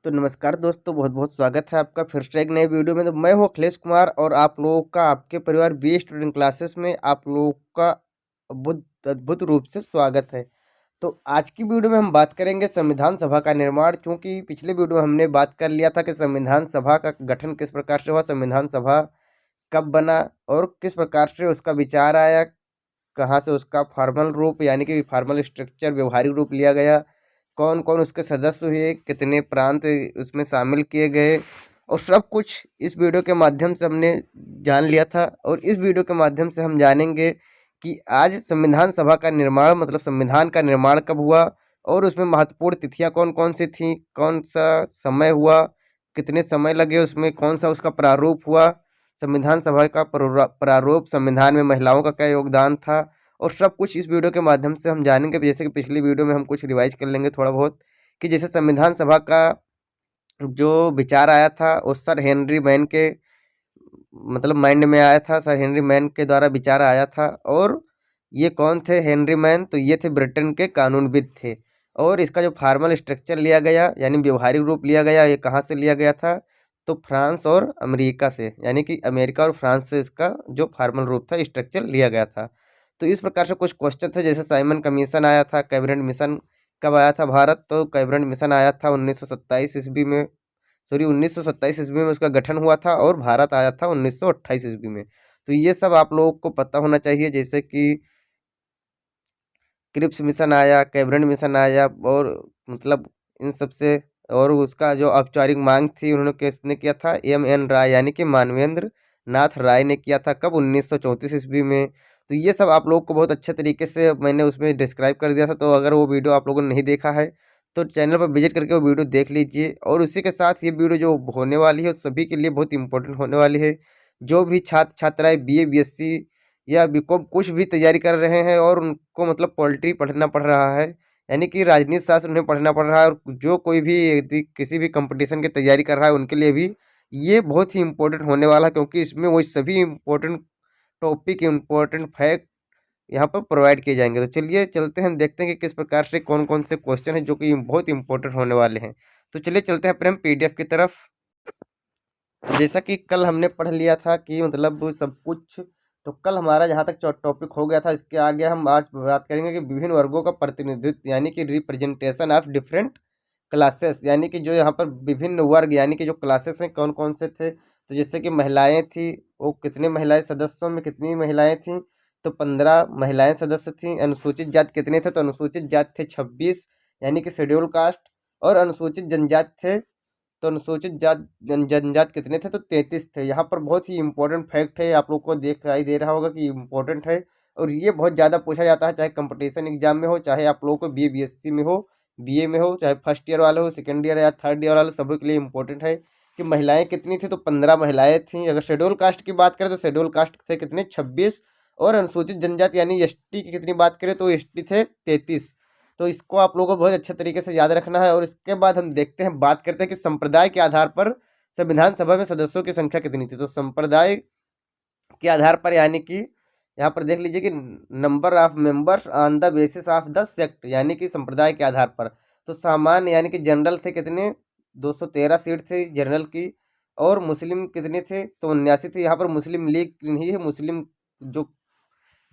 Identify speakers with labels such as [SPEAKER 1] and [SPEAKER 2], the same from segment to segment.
[SPEAKER 1] तो नमस्कार दोस्तों, बहुत बहुत स्वागत है आपका फिर से एक नए वीडियो में। तो मैं हूँ अखिलेश कुमार और आप लोगों का आपके परिवार बी स्टूडेंट क्लासेस में आप लोगों का अद्भुत अद्भुत रूप से स्वागत है। तो आज की वीडियो में हम बात करेंगे संविधान सभा का निर्माण। चूँकि पिछले वीडियो में हमने बात कर लिया था कि संविधान सभा का गठन किस प्रकार से हुआ, संविधान सभा कब बना और किस प्रकार से उसका विचार आया, कहाँ से उसका फॉर्मल रूप यानी कि फॉर्मल स्ट्रक्चर व्यवहारिक रूप लिया गया, कौन कौन उसके सदस्य हुए, कितने प्रांत उसमें शामिल किए गए, और सब कुछ इस वीडियो के माध्यम से हमने जान लिया था। और इस वीडियो के माध्यम से हम जानेंगे कि आज संविधान सभा का निर्माण मतलब संविधान का निर्माण कब हुआ और उसमें महत्वपूर्ण तिथियां कौन कौन सी थीं, कौन सा समय हुआ, कितने समय लगे, उसमें कौन सा उसका प्रारूप हुआ, संविधान सभा का प्रारूप, संविधान में महिलाओं का क्या योगदान था, और सब कुछ इस वीडियो के माध्यम से हम जानेंगे। जैसे कि पिछली वीडियो में हम कुछ रिवाइज कर लेंगे थोड़ा बहुत, कि जैसे संविधान सभा का जो विचार आया था वो सर हेनरी मैन के मतलब माइंड में आया था, सर हेनरी मैन के द्वारा विचार आया था। और ये कौन थे हेनरी मैन? तो ये थे ब्रिटेन के कानूनविद थे। और इसका जो फॉर्मल स्ट्रक्चर लिया गया यानी व्यवहारिक रूप लिया गया, ये कहाँ से लिया गया था? तो फ्रांस और अमेरिका से, यानी कि अमेरिका और फ्रांस से इसका जो फॉर्मल रूप था, स्ट्रक्चर लिया गया था। तो इस प्रकार से कुछ क्वेश्चन थे, जैसे साइमन कमीशन आया था, कैबिनेट मिशन कब आया था भारत? तो कैबिनेट मिशन आया था 1927 ईस्वी में, सॉरी 1927 ईस्वी में उसका गठन हुआ था, और भारत आया था 1928 ईस्वी में। तो ये सब आप लोगों को पता होना चाहिए, जैसे कि क्रिप्स मिशन आया, कैबिनेट मिशन आया, और मतलब इन सब से। और उसका जो औपचारिक मांग थी उन्होंने किसने किया था? एम.एन. राय यानी कि मानवेंद्र नाथ राय ने किया था। कब? 1934 ईस्वी में। तो ये सब आप लोगों को बहुत अच्छे तरीके से मैंने उसमें डिस्क्राइब कर दिया था। तो अगर वो वीडियो आप लोगों ने नहीं देखा है तो चैनल पर विजिट करके वो वीडियो देख लीजिए। और उसी के साथ ये वीडियो जो होने वाली है सभी के लिए बहुत इंपॉर्टेंट होने वाली है। जो भी छात्र छात्राएँ बीए, बीएससी या बीकॉम कुछ भी तैयारी कर रहे हैं और उनको मतलब पॉलिटी पढ़ना पड़ रहा है, यानी कि राजनीति शास्त्र उन्हें पढ़ना पड़ रहा है, और जो कोई भी यदि किसी भी कंपटीशन की तैयारी कर रहा है उनके लिए भी ये बहुत ही इम्पोर्टेंट होने वाला है, क्योंकि इसमें वही सभी इम्पोर्टेंट टॉपिक, इम्पोर्टेंट फैक्ट यहाँ पर प्रोवाइड किए जाएंगे। तो चलिए चलते हैं, देखते हैं कि किस प्रकार से कौन कौन से क्वेश्चन हैं जो कि बहुत इंपॉर्टेंट होने वाले हैं। तो चलिए चलते हैं फिर हम पीडीएफ की तरफ। जैसा कि कल हमने पढ़ लिया था कि मतलब सब कुछ, तो कल हमारा जहाँ तक टॉपिक हो गया था, इसके आगे हम आज बात करेंगे कि विभिन्न वर्गों का प्रतिनिधित्व यानी कि रिप्रेजेंटेशन ऑफ डिफरेंट क्लासेस, यानी कि जो यहाँ पर विभिन्न वर्ग यानी कि जो क्लासेस हैं कौन कौन से थे। तो जैसे कि महिलाएं थी, वो कितने महिलाएं सदस्यों में कितनी महिलाएं थीं? तो 15 महिलाएं सदस्य थीं। अनुसूचित जाति कितने थे? तो अनुसूचित जाति थे 26 यानी कि शेड्यूल कास्ट। और अनुसूचित जनजाति थे, तो अनुसूचित जनजाति कितने थे? तो 33 थे। यहाँ पर बहुत ही इंपॉर्टेंट फैक्ट है, आप लोग को दिखाई दे रहा होगा कि इम्पोर्टेंट है, और ये बहुत ज़्यादा पूछा जाता है, चाहे कंपटीशन एग्जाम में हो, चाहे आप लोगों को बीए बीएससी में हो, बीए में हो, चाहे फर्स्ट ईयर वाले हो, सेकेंड ईयर या थर्ड ईयर वाले, सभी के लिए इंपॉर्टेंट है कि महिलाएं कितनी थी? तो 15 महिलाएं थीं। अगर शेड्यूल कास्ट की बात करें तो शेड्यूल कास्ट थे कितने? 26। और अनुसूचित जनजाति यानी एसटी की कितनी बात करें तो एसटी थे 33। तो इसको आप लोगों को बहुत अच्छे तरीके से याद रखना है। और इसके बाद हम देखते हैं, बात करते हैं कि संप्रदाय के आधार पर संविधान सभा में सदस्यों की संख्या कितनी थी। तो संप्रदाय के आधार पर यानी कि यहाँ पर देख लीजिए कि number of members on the basis of the sect, यानी कि संप्रदाय के आधार पर। तो सामान्य यानी कि जनरल थे कितने? 213 सीट थी जनरल की। और मुस्लिम कितने थे? तो 79 थे। यहाँ पर मुस्लिम लीग नहीं है, मुस्लिम जो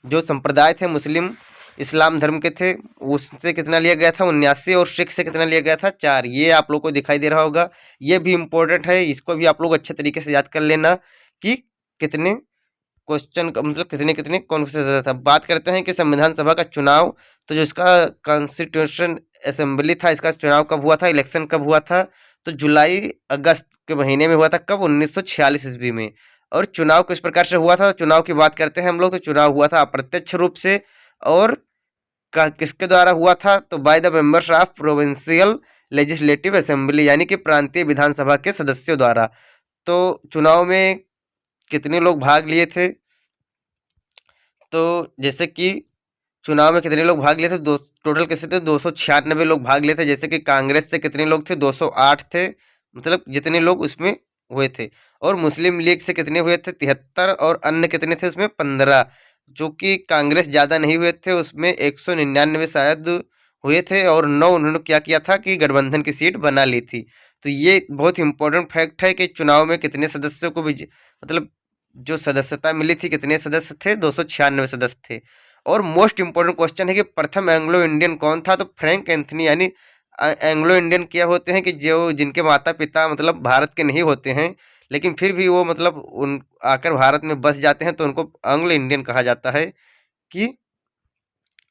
[SPEAKER 1] जो संप्रदाय थे मुस्लिम इस्लाम धर्म के थे, उससे कितना लिया गया था? 79। और सिख से कितना लिया गया था? 4। ये आप लोग को दिखाई दे रहा होगा, ये भी इम्पोर्टेंट है, इसको भी आप लोग अच्छे तरीके से याद कर लेना कि कितने क्वेश्चन का मतलब कितने कितने कौन से था। बात करते हैं कि संविधान सभा का चुनाव, तो जो इसका कॉन्स्टिट्यूशन असेंबली था, इसका चुनाव कब हुआ था, इलेक्शन कब हुआ था? तो जुलाई अगस्त के महीने में हुआ था। कब? 1946 ईस्वी में। और चुनाव किस प्रकार से हुआ था? चुनाव की बात करते हैं हम लोग, तो चुनाव हुआ था अप्रत्यक्ष रूप से। और किसके द्वारा हुआ था? तो by the members of provincial legislative assembly, यानी कि प्रांतीय विधानसभा के सदस्यों द्वारा। तो चुनाव में कितने लोग भाग लिए थे? तो जैसे कि चुनाव में कितने लोग भाग लिए थे? दो टोटल कितने थे? 296 लोग भाग लिए थे। जैसे कि कांग्रेस से कितने लोग थे? 208 थे, मतलब जितने लोग उसमें हुए थे। और मुस्लिम लीग से कितने हुए थे? 73। और अन्य कितने थे उसमें? 15। जो कि कांग्रेस ज़्यादा नहीं हुए थे, उसमें 199 शायद हुए थे और 9 उन्होंने क्या किया था कि गठबंधन की सीट बना ली थी। तो ये बहुत इंपॉर्टेंट फैक्ट है कि चुनाव में कितने सदस्यों को मतलब जो सदस्यता मिली थी, कितने सदस्य थे, 296 सदस्य थे। और मोस्ट इंपॉर्टेंट क्वेश्चन है कि प्रथम एंग्लो इंडियन कौन था, तो फ्रैंक एंथनी, यानी एंग्लो इंडियन क्या होते हैं कि जो जिनके माता पिता मतलब भारत के नहीं होते हैं, लेकिन फिर भी वो मतलब उन आकर भारत में बस जाते हैं, तो उनको एंग्लो इंडियन कहा जाता है कि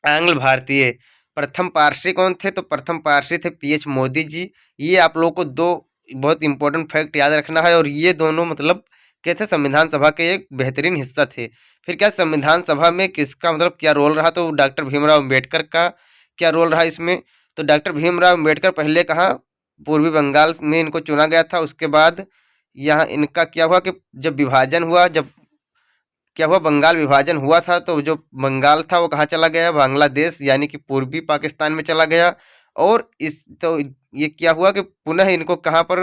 [SPEAKER 1] आंग्ल भारतीय। प्रथम पार्सी कौन थे, तो प्रथम पार्सी थे पीएच मोदी जी। ये आप लोगों को दो बहुत इंपॉर्टेंट फैक्ट याद रखना है, और ये दोनों मतलब क्या थे, संविधान सभा के एक बेहतरीन हिस्सा थे। फिर क्या संविधान सभा में किसका मतलब क्या रोल रहा, तो डॉक्टर भीमराव अम्बेडकर का क्या रोल रहा इसमें। तो डॉक्टर भीमराव अम्बेडकर पहले कहाँ, पूर्वी बंगाल में इनको चुना गया था। उसके बाद यहाँ इनका क्या हुआ कि जब विभाजन हुआ, जब क्या हुआ, बंगाल विभाजन हुआ था, तो जो बंगाल था वो कहाँ चला गया, बांग्लादेश यानी कि पूर्वी पाकिस्तान में चला गया। और इस तो ये क्या हुआ कि पुनः इनको कहाँ पर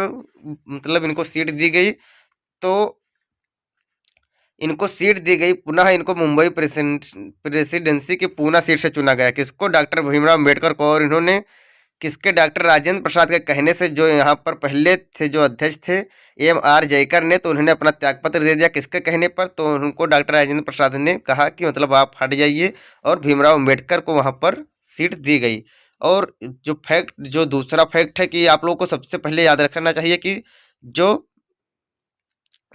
[SPEAKER 1] मतलब इनको सीट दी गई, तो इनको सीट दी गई पुनः, इनको मुंबई प्रेसिडेंसी की पूना सीट से चुना गया। किसको, डॉक्टर भीमराव अम्बेडकर को। और इन्होंने किसके, डॉक्टर राजेंद्र प्रसाद के कहने से, जो यहाँ पर पहले थे जो अध्यक्ष थे एम आर जयकर ने, तो उन्होंने अपना त्यागपत्र दे दिया। किसके कहने पर, तो उनको डॉक्टर राजेंद्र प्रसाद ने कहा कि मतलब आप हट जाइए, और भीमराव अम्बेडकर को वहाँ पर सीट दी गई। और जो दूसरा फैक्ट है कि आप लोगों को सबसे पहले याद रखना चाहिए कि जो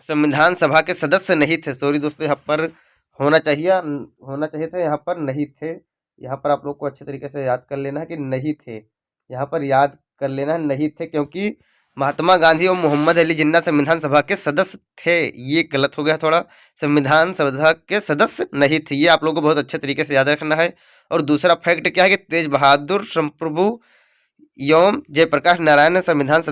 [SPEAKER 1] संविधान सभा के सदस्य नहीं थे, सॉरी दोस्तों, यहाँ पर होना चाहिए था, यहाँ पर नहीं थे। यहाँ पर आप लोग को अच्छे तरीके से याद कर लेना है कि नहीं थे, यहाँ पर याद कर लेना है नहीं थे, क्योंकि महात्मा गांधी और मोहम्मद अली जिन्ना संविधान सभा के सदस्य थे। ये गलत हो गया थोड़ा, संविधान सभा के सदस्य नहीं थे, ये आप लोग को बहुत अच्छे तरीके से याद रखना है। और दूसरा फैक्ट क्या है कि तेज बहादुर संप्रभु एवं जयप्रकाश नारायण ने संविधान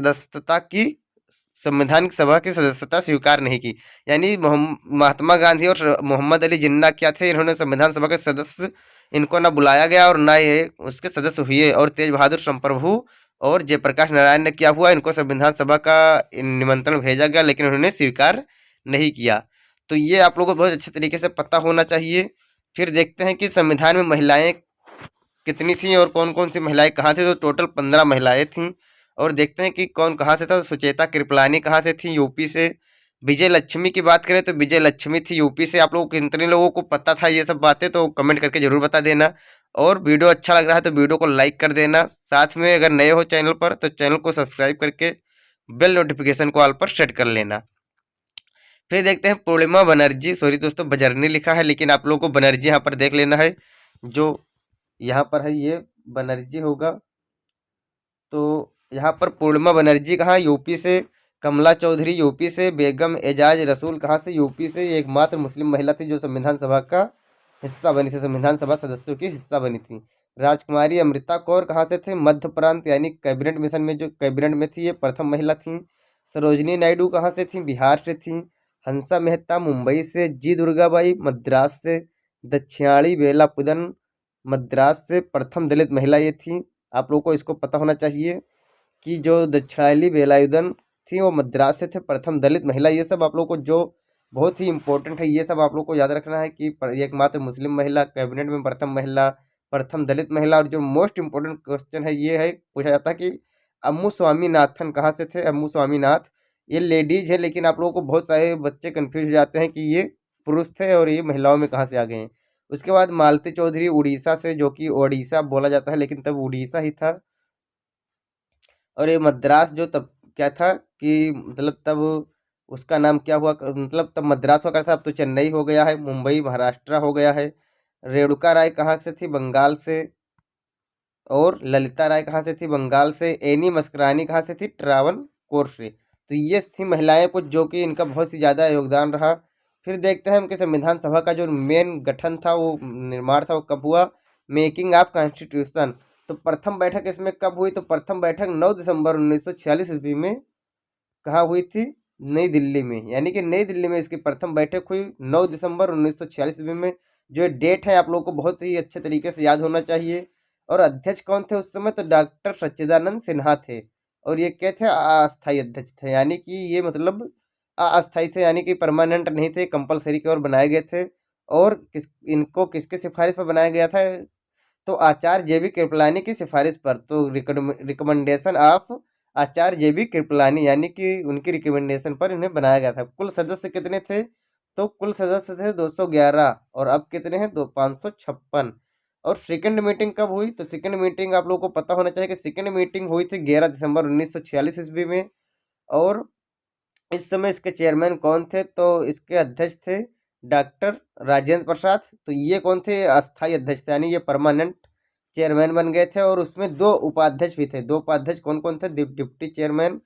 [SPEAKER 1] सभा की सदस्यता स्वीकार नहीं की। यानी महात्मा गांधी और मोहम्मद अली जिन्ना क्या थे, इन्होंने संविधान सभा के सदस्य, इनको ना बुलाया गया और ना ये उसके सदस्य हुए। और तेज बहादुर संप्रभु और जयप्रकाश नारायण ने क्या हुआ, इनको संविधान सभा का निमंत्रण भेजा गया, लेकिन उन्होंने स्वीकार नहीं किया। तो ये आप लोगों को बहुत अच्छे तरीके से पता होना चाहिए। फिर देखते हैं कि संविधान में महिलाएं कितनी थी और कौन कौन सी महिलाएं कहाँ थी, तो टोटल 15 महिलाएं थीं। और देखते हैं कि कौन कहाँ से था, तो सुचेता कृपलानी कहाँ से थी, यूपी से। विजय लक्ष्मी की बात करें तो विजय लक्ष्मी थी यूपी से। आप लोगों को कितने लोगों को पता था ये सब बातें, तो कमेंट करके जरूर बता देना। और वीडियो अच्छा लग रहा है तो वीडियो को लाइक कर देना। साथ में अगर नए हो चैनल पर तो चैनल को सब्सक्राइब करके बेल नोटिफिकेशन को ऑल पर सेट कर लेना। फिर देखते हैं पूर्णिमा बनर्जी, सॉरी दोस्तों बजरनी लिखा है, लेकिन आप लोगों को बनर्जी यहाँ पर देख लेना है। जो यहाँ पर है ये बनर्जी होगा। तो यहाँ पर पूर्णिमा बनर्जी कहाँ, यूपी से। कमला चौधरी यूपी से। बेगम एजाज रसूल कहाँ से, यूपी से। ये एकमात्र मुस्लिम महिला थी जो संविधान सभा का हिस्सा बनी थी, संविधान सभा सदस्यों की हिस्सा बनी थी। राजकुमारी अमृता कौर कहाँ से थे, मध्य प्रांत, यानी कैबिनेट मिशन में जो कैबिनेट में थी, ये प्रथम महिला थी। सरोजनी नायडू कहाँ से थी, बिहार से थी। हंसा मेहता मुंबई से। जी दुर्गाबाई मद्रास से। दक्षिणाणी वेलापुदन मद्रास से। प्रथम दलित महिला ये थी। आप लोगों को इसको पता होना चाहिए कि जो दक्षिणाली वेलायुधन थी वो मद्रास से थे, प्रथम दलित महिला। ये सब आप लोगों को जो बहुत ही इंपॉर्टेंट है, ये सब आप लोग को याद रखना है कि एकमात्र मुस्लिम महिला, कैबिनेट में प्रथम महिला, प्रथम दलित महिला। और जो मोस्ट इंपॉर्टेंट क्वेश्चन है ये है, पूछा जाता है कि अम्मू स्वामीनाथन कहाँ से थे। अम्मू स्वामीनाथ ये लेडीज है, लेकिन आप लोगों को बहुत सारे बच्चे कन्फ्यूज हो जाते हैं कि ये पुरुष थे और ये महिलाओं में कहाँ से आ गए हैं। उसके बाद मालती चौधरी उड़ीसा से, जो कि ओडिशा बोला जाता है लेकिन तब उड़ीसा ही था। और ये मद्रास जो तब क्या था कि मतलब तब उसका नाम क्या हुआ, मतलब तब मद्रास हुआ करता था, अब तो चेन्नई हो गया है, मुंबई महाराष्ट्र हो गया है। रेणुका राय कहाँ से थी, बंगाल से। और ललिता राय कहाँ से थी, बंगाल से। एनी मस्करानी कहाँ से थी, ट्रावनकोर से। तो ये थी महिलाएं कुछ जो कि इनका बहुत ही ज़्यादा योगदान रहा। फिर देखते हैं उनके संविधान सभा का जो मेन गठन था, वो निर्माण था, वो कब हुआ। Making of constitution. तो प्रथम बैठक इसमें कब हुई, तो प्रथम बैठक 9 दिसंबर 1946 ईस्वी में कहाँ हुई थी, नई दिल्ली में। यानी कि नई दिल्ली में इसकी प्रथम बैठक हुई 9 दिसंबर 1946 ईस्वी में। जो ये डेट है आप लोगों को बहुत ही अच्छे तरीके से याद होना चाहिए। और अध्यक्ष कौन थे उस समय, तो डॉक्टर सच्चिदानंद सिन्हा थे। और ये क्या थे, अस्थायी अध्यक्ष थे, यानी कि ये मतलब अस्थायी थे, यानी कि परमानेंट नहीं थे, कंपलसरी की ओर बनाए गए थे। और इनको किसके सिफारिश पर बनाया गया था, तो आचार्य जेबी कृपलानी की सिफारिश पर, तो रिकमेंडेशन ऑफ आचार्य जेबी कृपलानी यानी कि उनकी रिकमेंडेशन पर इन्हें बनाया गया था। कुल सदस्य कितने थे? तो कुल सदस्य थे 211 और अब कितने हैं? 556। और सेकंड मीटिंग कब हुई? तो सेकंड मीटिंग आप लोगों को पता होना चाहिए कि सेकंड मीटिंग हुई थी 11 दिसंबर 1946 ईस्वी में। और इस समय इसके चेयरमैन कौन थे? तो इसके अध्यक्ष थे डॉक्टर राजेंद्र प्रसाद। तो ये कौन थे? अस्थाई अध्यक्ष थे, यानी ये परमानेंट चेयरमैन बन गए थे। और उसमें दो उपाध्यक्ष भी थे। दो उपाध्यक्ष कौन कौन थे? डिप्टी चेयरमैन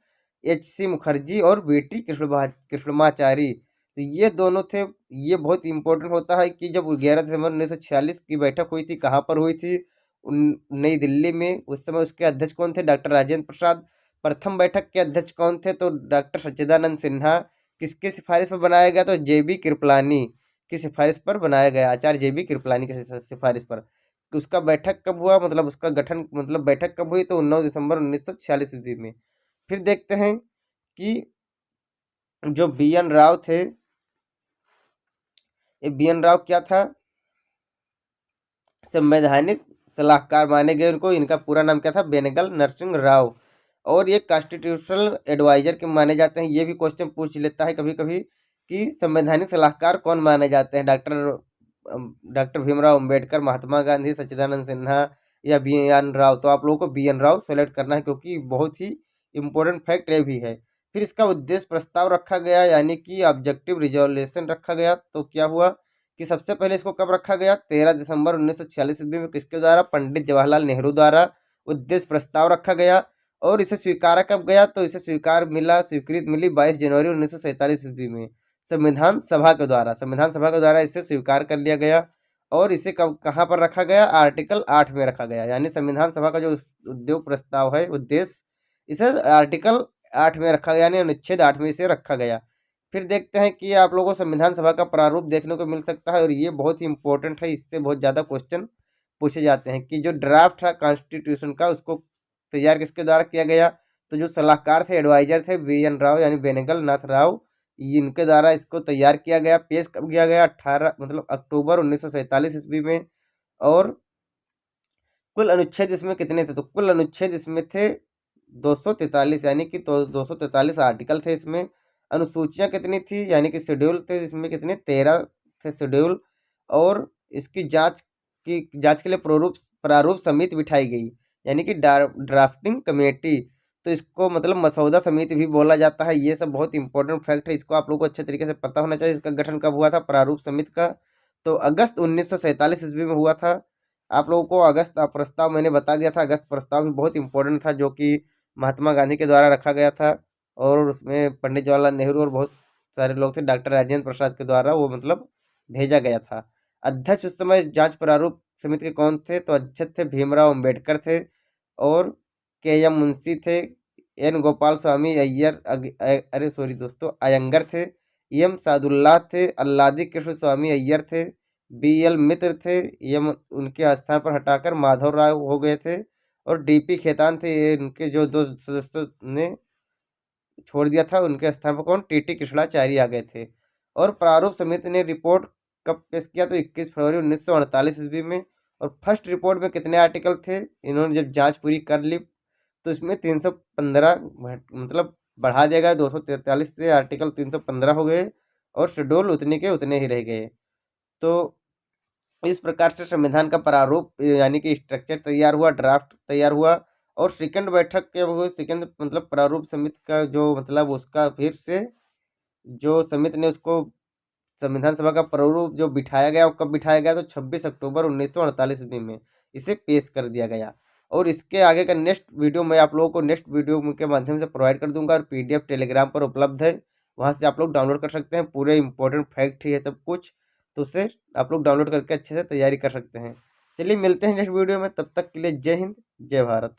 [SPEAKER 1] HC मुखर्जी और BT कृष्णमाचारी। तो ये दोनों थे। ये बहुत इंपॉर्टेंट होता है कि जब 11 दिसंबर 1946 की बैठक हुई थी, कहाँ पर हुई थी? नई दिल्ली में। उस समय उसके अध्यक्ष कौन थे? डॉक्टर राजेंद्र प्रसाद। प्रथम बैठक के अध्यक्ष कौन थे? तो डॉक्टर सच्चिदानंद सिन्हा। किसके सिफारिश पर बनाया गया? तो JB कृपलानी की सिफारिश पर बनाया गया, आचार्य JB कृपलानी की सिफारिश पर। कि उसका बैठक कब हुआ, मतलब उसका गठन, मतलब बैठक कब हुई? तो 9 दिसंबर 1946 ईस्वी में। फिर देखते हैं कि जो BN राव थे, ये BN राव क्या था? संवैधानिक सलाहकार माने गए उनको। इनका पूरा नाम क्या था? बेनेगल नरसिंह राव। और ये कॉन्स्टिट्यूशनल एडवाइजर के माने जाते हैं। ये भी क्वेश्चन पूछ लेता है कभी कभी कि संवैधानिक सलाहकार कौन माने जाते हैं? डॉक्टर भीमराव अंबेडकर, महात्मा गांधी, सच्चिदानंद सिन्हा या BN राव। तो आप लोगों को BN राव सेलेक्ट करना है, क्योंकि बहुत ही इंपॉर्टेंट फैक्ट ये भी है। फिर इसका उद्देश्य प्रस्ताव रखा गया, यानी कि ऑब्जेक्टिव रिजोल्यूशन रखा गया। तो क्या हुआ कि सबसे पहले इसको कब रखा गया? 13 दिसंबर 1946 ईस्वी में। किसके द्वारा? पंडित जवाहरलाल नेहरू द्वारा उद्देश्य प्रस्ताव रखा गया। और इसे स्वीकारा कब गया? तो इसे स्वीकृत मिली 22 जनवरी 1947 ईस्वी में संविधान सभा के द्वारा। संविधान सभा के द्वारा इसे स्वीकार कर लिया गया। और इसे कब, कहाँ पर रखा गया? आर्टिकल 8 में रखा गया। यानी संविधान सभा का जो उद्योग प्रस्ताव है, उद्देश्य, इसे आर्टिकल 8 में रखा गया, यानी अनुच्छेद 8 में इसे रखा गया। फिर देखते हैं कि आप लोगों को संविधान सभा का प्रारूप देखने को मिल सकता है, और ये बहुत ही इंपॉर्टेंट है। इससे बहुत ज़्यादा क्वेश्चन पूछे जाते हैं कि जो ड्राफ्ट था कॉन्स्टिट्यूशन का, उसको तैयार किसके द्वारा किया गया? तो जो सलाहकार थे, एडवाइजर थे, BN राव यानी बेनेगल नाथ राव, इनके द्वारा इसको तैयार किया गया। पेश कब किया गया? 18 मतलब अक्टूबर 1947 ईस्वी में। और कुल अनुच्छेद इसमें कितने थे? तो कुल अनुच्छेद इसमें थे 243, यानी कि तो 243 आर्टिकल थे इसमें। अनुसूचियां कितनी थी? यानी कि शेड्यूल थे इसमें कितने? 13 थे शेड्यूल। और इसकी जांच के लिए प्रारूप प्रारूप समिति बिठाई गई, यानी कि ड्राफ्टिंग कमेटी। तो इसको मतलब मसौदा समिति भी बोला जाता है। ये सब बहुत इंपॉर्टेंट फैक्ट है, इसको आप लोगों को अच्छे तरीके से पता होना चाहिए। इसका गठन कब हुआ था प्रारूप समिति का? तो अगस्त 1947 ईस्वी में हुआ था। आप लोगों को अगस्त प्रस्ताव मैंने बता दिया था। अगस्त प्रस्ताव भी बहुत इंपॉर्टेंट था, जो कि महात्मा गांधी के द्वारा रखा गया था। और उसमें पंडित जवाहरलाल नेहरू और बहुत सारे लोग थे, डॉक्टर राजेंद्र प्रसाद के द्वारा वो मतलब भेजा गया था। अध्यक्ष उस समय जांच प्रारूप समिति के कौन थे? तो अध्यक्ष थे भीमराव अंबेडकर थे। और KM मुंशी थे। N गोपाल स्वामी अय्यर, अरे सॉरी दोस्तों, अयंगर थे। M सादुल्लाह थे। अल्लादी कृष्ण स्वामी अय्यर थे। BL मित्र थे। ये उनके स्थान पर हटाकर माधव राव हो गए थे। और DP खेतान थे। ये उनके जो दो सदस्यों ने छोड़ दिया था, उनके स्थान पर कौन? TT कृष्णाचार्य आ गए थे। और प्रारूप समिति ने रिपोर्ट कब पेश किया? तो 21 फरवरी 1948 ईस्वी में। और फर्स्ट रिपोर्ट में कितने आर्टिकल थे? इन्होंने जब जांच पूरी कर ली तो इसमें 315 मतलब बढ़ा दिया गया। 243 से आर्टिकल 315 हो गए। और शेड्यूल उतने के उतने ही रह गए। तो इस प्रकार से संविधान का प्रारूप यानी कि स्ट्रक्चर तैयार हुआ, ड्राफ्ट तैयार हुआ। और सेकंड बैठक के वो सेकंड मतलब प्रारूप समिति का जो मतलब उसका फिर से जो समिति ने उसको संविधान सभा का प्रारूप जो बिठाया गया, वो कब बिठाया गया? तो 26 अक्टूबर 1948 ईस्वी में इसे पेश कर दिया गया। और इसके आगे का नेक्स्ट वीडियो मैं आप लोगों को नेक्स्ट वीडियो के माध्यम से प्रोवाइड कर दूंगा। और PDF टेलीग्राम पर उपलब्ध है, वहाँ से आप लोग डाउनलोड कर सकते हैं। पूरे इंपॉर्टेंट फैक्ट ही है सब कुछ, तो उससे आप लोग डाउनलोड करके अच्छे से तैयारी कर सकते हैं। चलिए मिलते हैं नेक्स्ट वीडियो में, तब तक के लिए जय हिंद, जय भारत।